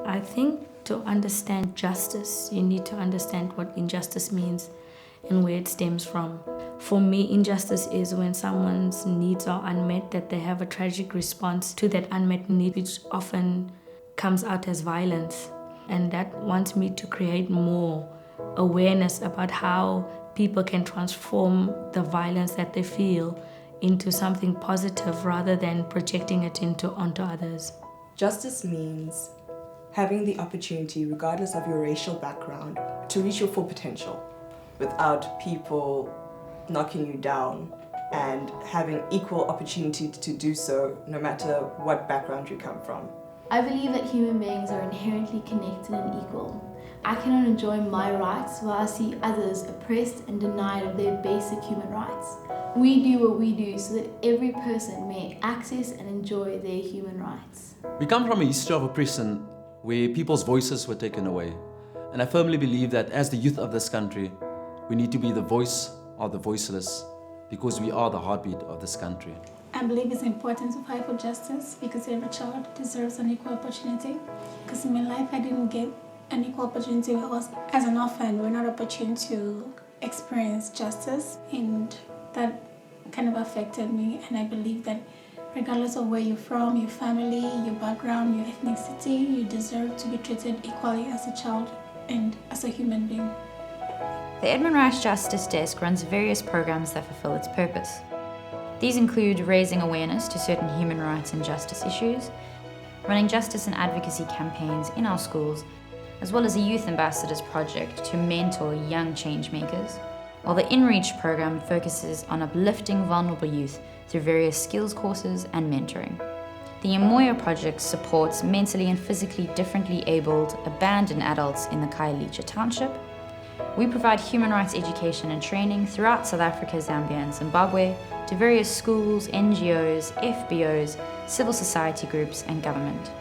I think to understand justice, you need to understand what injustice means and where it stems from. For me, injustice is when someone's needs are unmet, that they have a tragic response to that unmet need, which often comes out as violence. And that wants me to create more awareness about how people can transform the violence that they feel into something positive rather than projecting it onto others. Justice means having the opportunity, regardless of your racial background, to reach your full potential without people knocking you down, and having equal opportunity to do so no matter what background you come from. I believe that human beings are inherently connected and equal. I cannot enjoy my rights while I see others oppressed and denied of their basic human rights. We do what we do so that every person may access and enjoy their human rights. We come from a history of oppression where people's voices were taken away. And I firmly believe that as the youth of this country, we need to be the voice of the voiceless, because we are the heartbeat of this country. I believe it's important to fight for justice because every child deserves an equal opportunity. Because in my life, I didn't get an equal opportunity. As an orphan, we're not opportune to experience justice, and that kind of affected me. And I believe that regardless of where you're from, your family, your background, your ethnicity, you deserve to be treated equally as a child and as a human being. The Edmund Rice Justice Desk runs various programs that fulfill its purpose. These include raising awareness to certain human rights and justice issues, running justice and advocacy campaigns in our schools, as well as a youth ambassadors project to mentor young change makers, while the InReach program focuses on uplifting vulnerable youth through various skills courses and mentoring. The Imoya project supports mentally and physically differently abled, abandoned adults in the Khayelitsha township. We provide human rights education and training throughout South Africa, Zambia and Zimbabwe to various schools, NGOs, FBOs, civil society groups and government.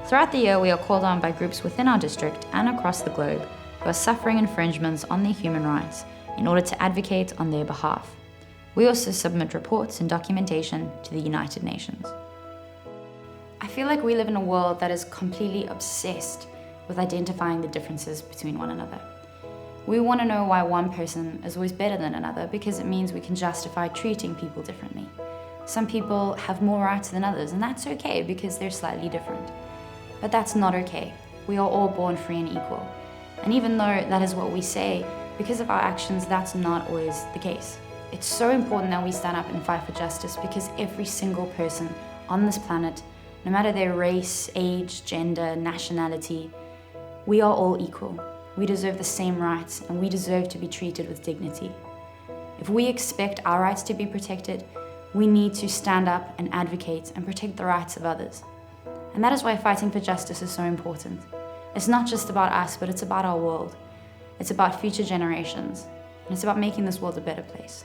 Throughout the year, we are called on by groups within our district and across the globe who are suffering infringements on their human rights in order to advocate on their behalf. We also submit reports and documentation to the United Nations. I feel like we live in a world that is completely obsessed with identifying the differences between one another. We want to know why one person is always better than another because it means we can justify treating people differently. Some people have more rights than others, and that's okay because they're slightly different. But that's not okay. We are all born free and equal. And even though that is what we say, because of our actions, that's not always the case. It's so important that we stand up and fight for justice because every single person on this planet, no matter their race, age, gender, nationality, we are all equal. We deserve the same rights, and we deserve to be treated with dignity. If we expect our rights to be protected, we need to stand up and advocate and protect the rights of others. And that is why fighting for justice is so important. It's not just about us, but it's about our world. It's about future generations, and it's about making this world a better place.